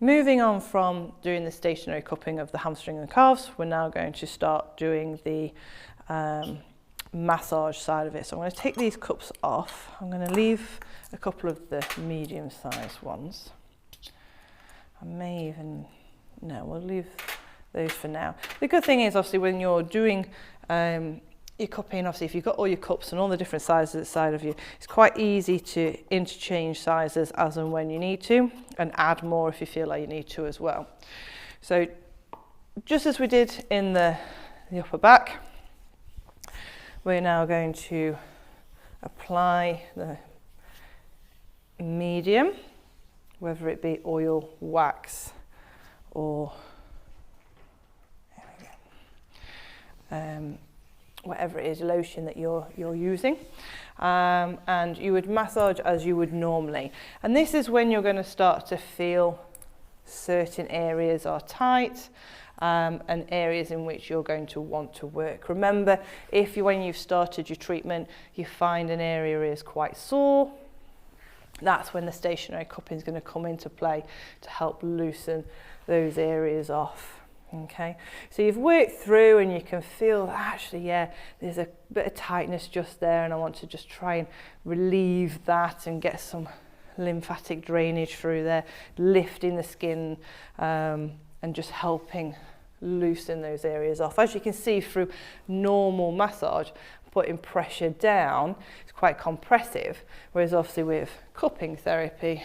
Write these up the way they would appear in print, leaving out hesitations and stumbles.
Moving on from doing the stationary cupping of the hamstring and calves, we're now going to start doing the massage side of it. So I'm going to take these cups off. I'm going to leave a couple of the medium-sized ones. I may even, no, we'll leave those for now. The good thing is, obviously, when you're doing your cupping, obviously, if you've got all your cups and all the different sizes inside of you, it's quite easy to interchange sizes as and when you need to, and add more if you feel like you need to as well. So just as we did in the upper back, we're now going to apply the medium, whether it be oil, wax, or whatever it is, lotion that you're using, and you would massage as you would normally. And this is when you're going to start to feel certain areas are tight, and areas in which you're going to want to work. Remember, if when you've started your treatment you find an area is quite sore, that's when the stationary cupping is going to come into play to help loosen those areas off. Okay, so you've worked through and you can feel actually, yeah, there's a bit of tightness just there, and I want to just try and relieve that and get some lymphatic drainage through there, lifting the skin and just helping loosen those areas off. As you can see through normal massage, putting pressure down is quite compressive, whereas obviously with cupping therapy,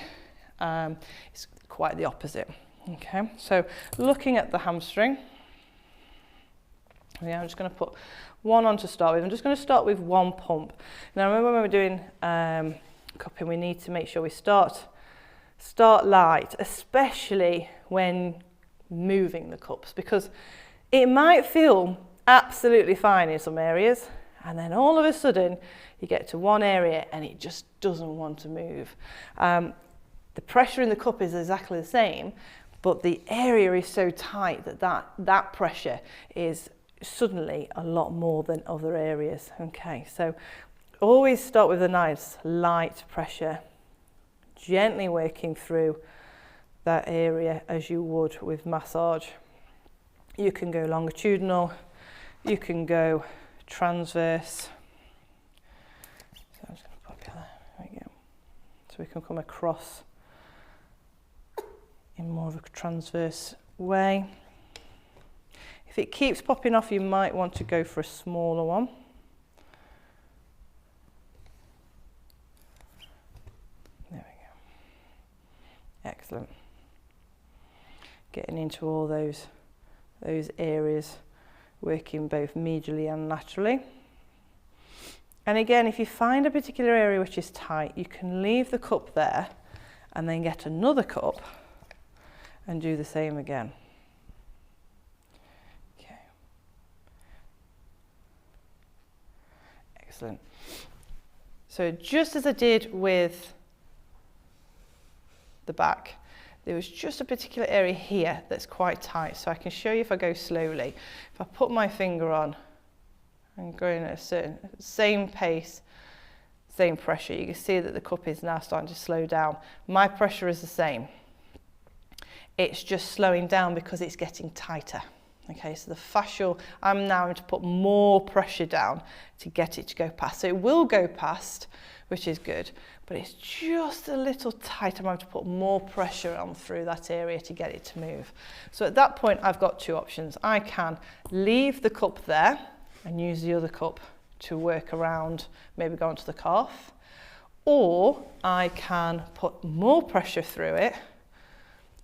it's quite the opposite. Okay, so looking at the hamstring, yeah, I'm just going to put one on to start with. I'm just going to start with one pump. Now remember, when we're doing cupping, we need to make sure we start light, especially when moving the cups, because it might feel absolutely fine in some areas, and then all of a sudden you get to one area and it just doesn't want to move. The pressure in the cup is exactly the same, but the area is so tight that pressure is suddenly a lot more than other areas. Okay, so always start with a nice light pressure, gently working through that area as you would with massage. You can go longitudinal, you can go transverse. So I'm just going to pop it there. There we go. So we can come across in more of a transverse way. If it keeps popping off, you might want to go for a smaller one. There we go. Excellent. Getting into all those areas, working both medially and laterally. And again, if you find a particular area which is tight, you can leave the cup there and then get another cup and do the same again. Okay. Excellent. So just as I did with the back, there was just a particular area here that's quite tight. So I can show you if I go slowly. If I put my finger on and going at a certain, same pace, same pressure, you can see that the cup is now starting to slow down. My pressure is the same. It's just slowing down because it's getting tighter. Okay, so the fascial, I'm now going to put more pressure down to get it to go past. So it will go past, which is good, but it's just a little tight. I'm going to put more pressure on through that area to get it to move. So at that point, I've got two options. I can leave the cup there and use the other cup to work around, maybe go onto the calf, or I can put more pressure through it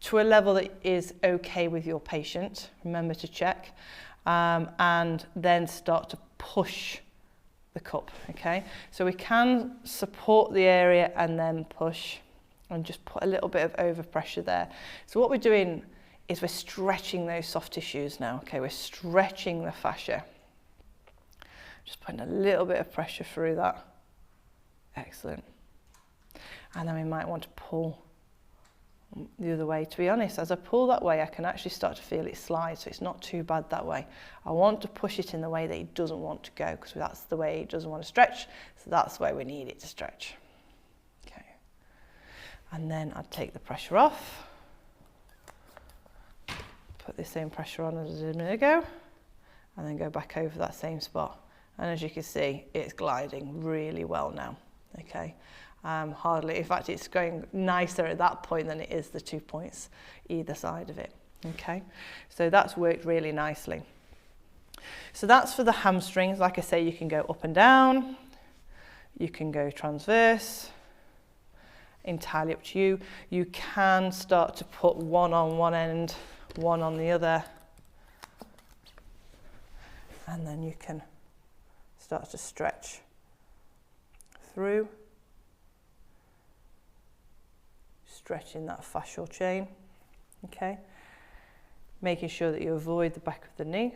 to a level that is okay with your patient. Remember to check, and then start to push the cup. Okay, so we can support the area and then push, and just put a little bit of overpressure there. So what we're doing is we're stretching those soft tissues now. Okay, we're stretching the fascia. Just putting a little bit of pressure through that. Excellent. And then we might want to pull the other way. To be honest, as I pull that way, I can actually start to feel it slide, so it's not too bad that way. I want to push it in the way that it doesn't want to go, because that's the way it doesn't want to stretch, so that's the way we need it to stretch. Okay. And then I'd take the pressure off. put the same pressure on as I did a minute ago, and then go back over that same spot. And as you can see, it's gliding really well now, okay? Hardly, in fact, it's going nicer at that point than it is the 2 points either side of it, okay? So that's worked really nicely. So that's for the hamstrings. Like I say, you can go up and down, you can go transverse, entirely up to you. You can start to put one on one end, one on the other, and then you can start to stretch through, stretching that fascial chain, okay? Making sure that you avoid the back of the knee.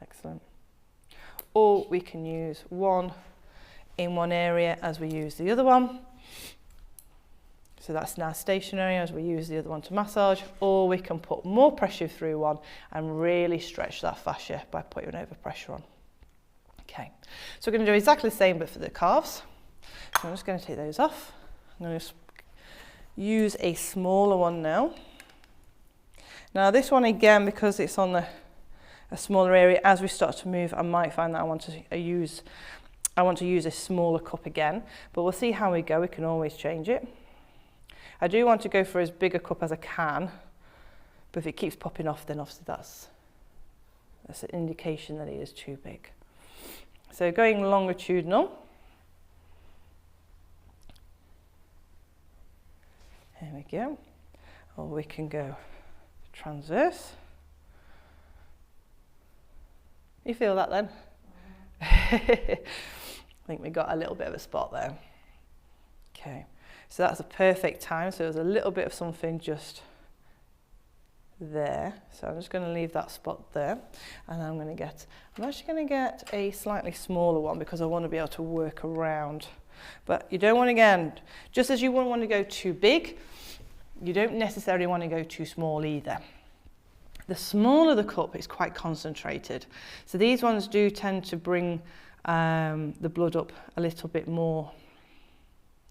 Excellent. Or we can use one in one area as we use the other one. So that's now stationary as we use the other one to massage, or we can put more pressure through one and really stretch that fascia by putting overpressure on. Okay, so we're going to do exactly the same but for the calves. So I'm just going to take those off. I'm going to use a smaller one now. Now this one again, because it's on a smaller area, as we start to move, I might find that I want to use a smaller cup again, but we'll see how we go. We can always change it. I do want to go for as big a cup as I can, but if it keeps popping off, then obviously that's an indication that it is too big. So going longitudinal. There we go. Or we can go transverse. You feel that then? I think we got a little bit of a spot there. Okay. So that's a perfect time. So there's a little bit of something just there. So I'm just going to leave that spot there. And I'm actually going to get a slightly smaller one because I want to be able to work around. But you don't want to, again, just as you wouldn't want to go too big, you don't necessarily want to go too small either. The smaller the cup, it's quite concentrated. So these ones do tend to bring the blood up a little bit more.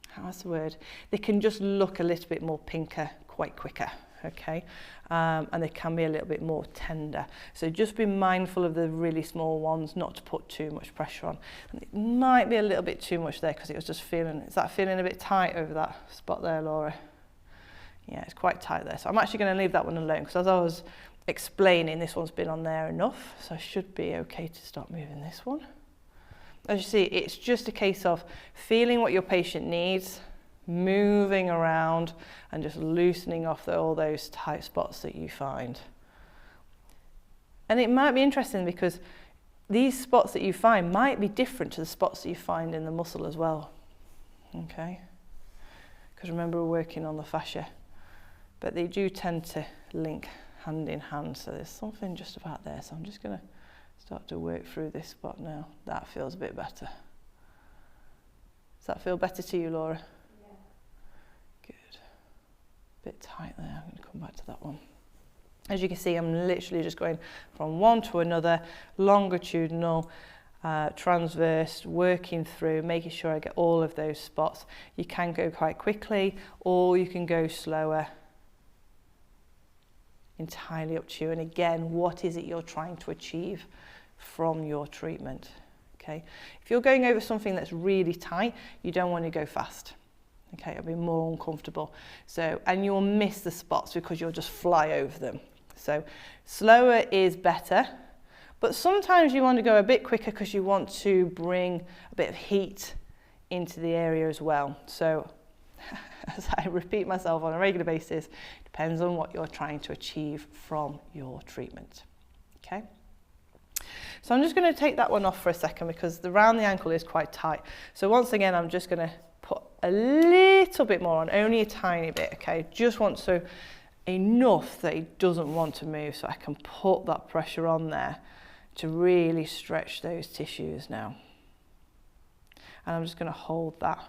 How's the word? They can just look a little bit more pinker quite quicker, okay? And they can be a little bit more tender. So just be mindful of the really small ones, not to put too much pressure on. And it might be a little bit too much there because it was just feeling, is that feeling a bit tight over that spot there, Laura? Yeah, it's quite tight there. So I'm actually going to leave that one alone because as I was explaining, this one's been on there enough. So I should be okay to start moving this one. As you see, it's just a case of feeling what your patient needs, moving around and just loosening off all those tight spots that you find. And it might be interesting because these spots that you find might be different to the spots that you find in the muscle as well. Okay? Because remember, we're working on the fascia, but they do tend to link hand in hand. So there's something just about there. So I'm just going to start to work through this spot now. That feels a bit better. Does that feel better to you, Laura? Yeah. Good. Bit tight there. I'm going to come back to that one. As you can see, I'm literally just going from one to another, longitudinal, transverse, working through, making sure I get all of those spots. You can go quite quickly, or you can go slower. Entirely up to you. And again, what is it you're trying to achieve from your treatment? Okay, if you're going over something that's really tight, you don't want to go fast. Okay, it'll be more uncomfortable. So, and you'll miss the spots because you'll just fly over them. So slower is better, but sometimes you want to go a bit quicker because you want to bring a bit of heat into the area as well. So as I repeat myself on a regular basis, depends on what you're trying to achieve from your treatment. Okay. So I'm just going to take that one off for a second because around the ankle is quite tight. So once again, I'm just going to put a little bit more on, only a tiny bit, okay? Just want to, enough that it doesn't want to move, so I can put that pressure on there to really stretch those tissues now. And I'm just going to hold that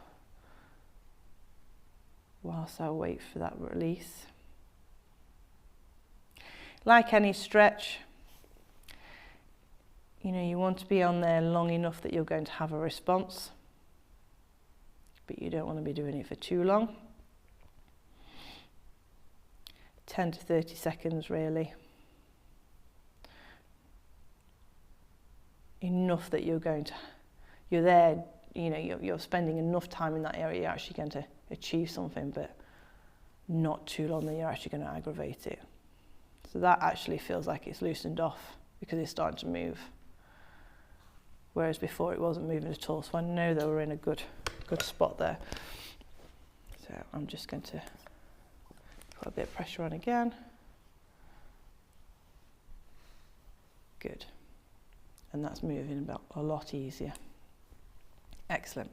whilst I wait for that release. Like any stretch, you know, you want to be on there long enough that you're going to have a response, but you don't want to be doing it for too long. 10 to 30 seconds really. Enough that you're there, you know, you're spending enough time in that area, you're actually going to achieve something, but not too long that you're actually going to aggravate it. So that actually feels like it's loosened off because it's starting to move. Whereas before it wasn't moving at all. So I know that we're in a good spot there. So I'm just going to put a bit of pressure on again. Good. And that's moving about a lot easier. Excellent.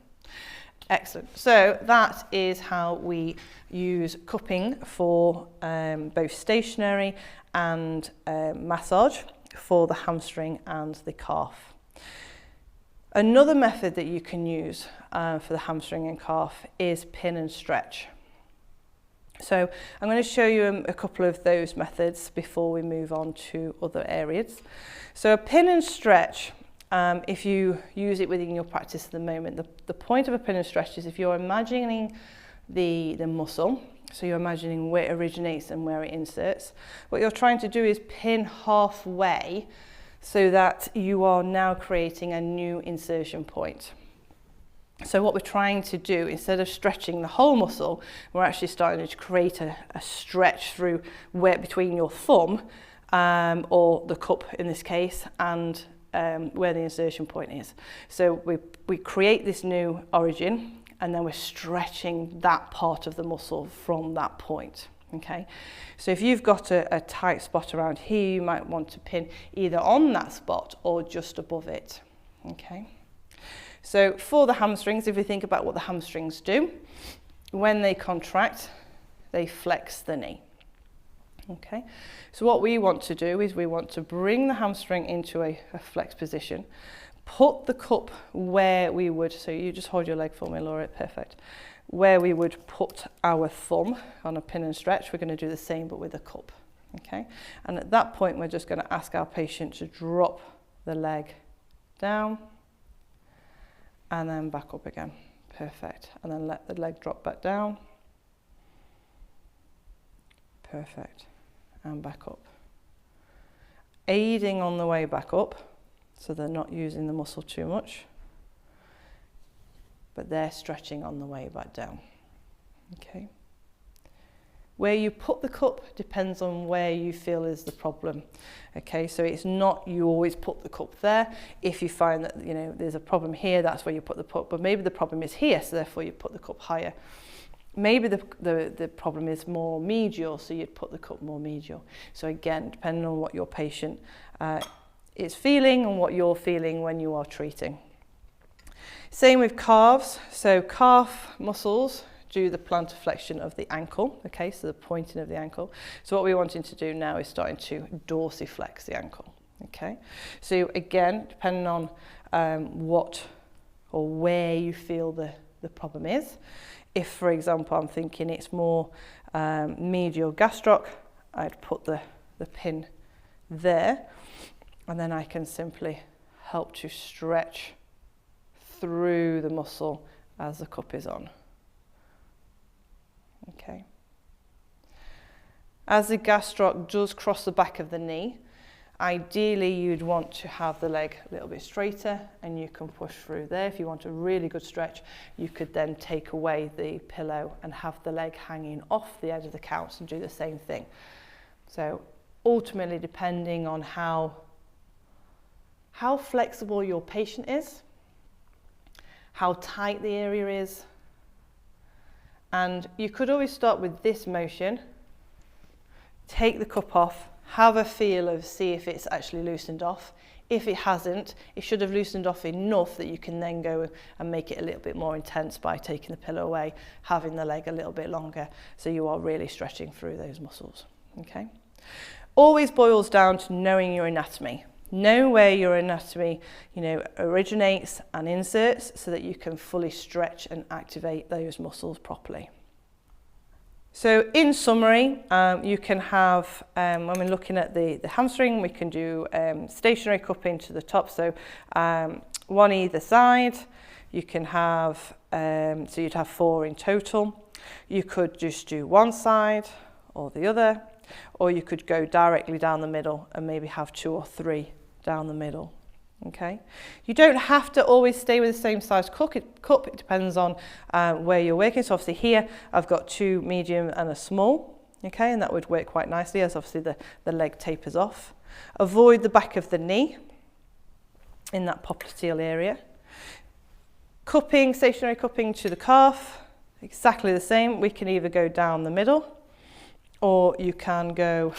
Excellent. So that is how we use cupping for both stationary and massage for the hamstring and the calf. Another method that you can use for the hamstring and calf is pin and stretch. So I'm going to show you a couple of those methods before we move on to other areas. So a pin and stretch, if you use it within your practice at the moment, the point of a pin and stretch is if you're imagining the muscle, so you're imagining where it originates and where it inserts, what you're trying to do is pin halfway so that you are now creating a new insertion point. So what we're trying to do, instead of stretching the whole muscle, we're actually starting to create a stretch through between your thumb, or the cup in this case, and where the insertion point is. So we create this new origin, and then we're stretching that part of the muscle from that point. Okay, so if you've got a tight spot around here, you might want to pin either on that spot or just above it. Okay, so for the hamstrings, if we think about what the hamstrings do, when they contract, they flex the knee. Okay, so what we want to do is we want to bring the hamstring into a flexed position, put the cup where we would, so you just hold your leg for me, Laura, perfect. Where we would put our thumb on a pin and stretch, we're going to do the same but with a cup. Okay, and at that point we're just going to ask our patient to drop the leg down and then back up again. Perfect. And then let the leg drop back down. Perfect. And back up. Aiding on the way back up, so they're not using the muscle too much, but they're stretching on the way back down. Okay. Where you put the cup depends on where you feel is the problem. Okay, so it's not you always put the cup there. If you find that, you know, there's a problem here, that's where you put the cup, but maybe the problem is here, so therefore you put the cup higher. Maybe the problem is more medial, so you'd put the cup more medial. So again, depending on what your patient is feeling and what you're feeling when you are treating. Same with calves. So calf muscles do the plantar flexion of the ankle, okay, so the pointing of the ankle. So what we're wanting to do now is starting to dorsiflex the ankle, okay. So again, depending on what or where you feel the problem is. If, for example, I'm thinking it's more medial gastroc, I'd put the pin there, and then I can simply help to stretch through the muscle as the cup is on. Okay. As the gastroc does cross the back of the knee, ideally you'd want to have the leg a little bit straighter and you can push through there. If you want a really good stretch, you could then take away the pillow and have the leg hanging off the edge of the couch and do the same thing. So ultimately, depending on how flexible your patient is, how tight the area is, and you could always start with this motion, take the cup off, have a feel of, see if it's actually loosened off. If it hasn't, it should have loosened off enough that you can then go and make it a little bit more intense by taking the pillow away, having the leg a little bit longer, so you are really stretching through those muscles, okay? Always boils down to knowing your anatomy. Know where your anatomy, originates and inserts so that you can fully stretch and activate those muscles properly. So in summary, you can have, when we're looking at the hamstring, we can do stationary cupping to the top, so one either side. You can have, so you'd have 4 in total. You could just do one side or the other. or you could go directly down the middle and maybe have 2 or 3 down the middle. Okay, you don't have to always stay with the same size cup. It depends on where you're working. So obviously here I've got 2 medium and a small. Okay, and that would work quite nicely as obviously the leg tapers off. Avoid the back of the knee in that popliteal area. Cupping, stationary cupping to the calf, exactly the same. We can either go down the middle or you can go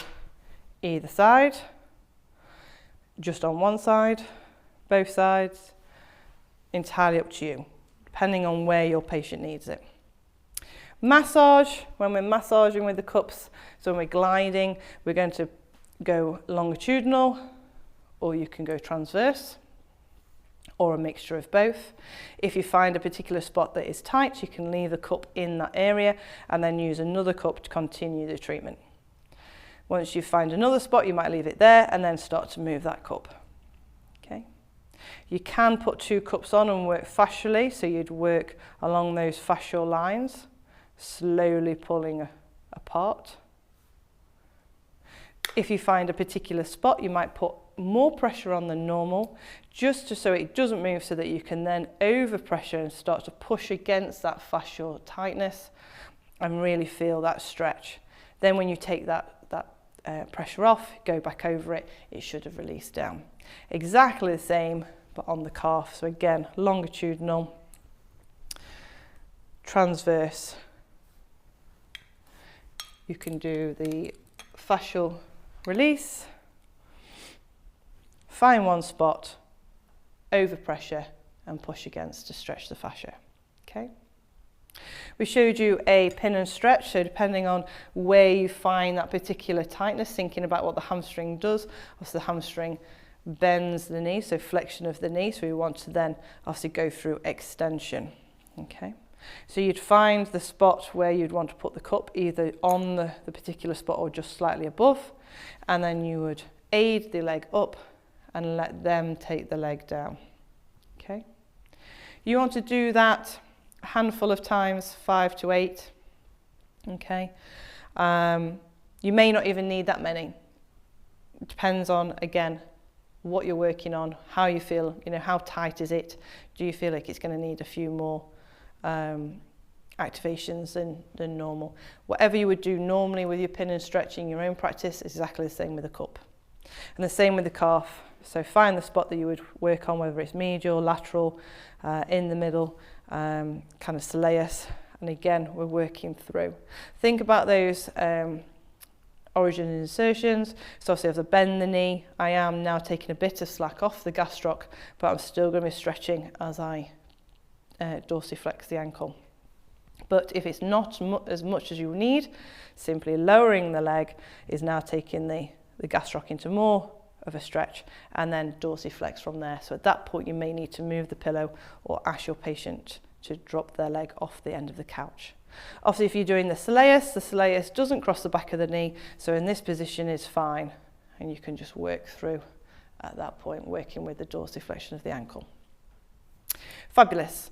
either side, just on one side, both sides, entirely up to you, depending on where your patient needs it. Massage, when we're massaging with the cups, so when we're gliding, we're going to go longitudinal, or you can go transverse, or a mixture of both. If you find a particular spot that is tight, you can leave the cup in that area and then use another cup to continue the treatment. Once you find another spot, you might leave it there and then start to move that cup. Okay. You can put 2 cups on and work fascially, so you'd work along those fascial lines, slowly pulling apart. If you find a particular spot, you might put more pressure on than normal, just so it doesn't move, so that you can then overpressure and start to push against that fascial tightness and really feel that stretch. Then when you take that pressure off, go back over it, it should have released down. Exactly the same, but on the calf. So again, longitudinal, transverse. You can do the fascial release, find one spot, overpressure and push against to stretch the fascia. Okay. We showed you a pin and stretch, so depending on where you find that particular tightness, thinking about what the hamstring does. Obviously the hamstring bends the knee, so flexion of the knee, so we want to then obviously go through extension. Okay, so you'd find the spot where you'd want to put the cup, either on the particular spot or just slightly above, and then you would aid the leg up and let them take the leg down. Okay, you want to do that a handful of times, 5 to 8. Okay, you may not even need that many. It depends on, again, what you're working on, how you feel, how tight is it? Do you feel like it's going to need a few more activations than normal? Whatever you would do normally with your pin and stretch in your own practice is exactly the same with the cup. And the same with the calf. So find the spot that you would work on, whether it's medial, lateral, in the middle, kind of soleus, and again we're working through. Think about those origin insertions. So obviously as I bend the knee, I am now taking a bit of slack off the gastroc, but I'm still going to be stretching as I dorsiflex the ankle. But if it's not as much as you need, simply lowering the leg is now taking the gastroc into more of a stretch and then dorsiflex from there. So at that point you may need to move the pillow or ask your patient to drop their leg off the end of the couch. Obviously if you're doing the soleus doesn't cross the back of the knee, so in this position is fine, and you can just work through at that point, working with the dorsiflexion of the ankle. Fabulous.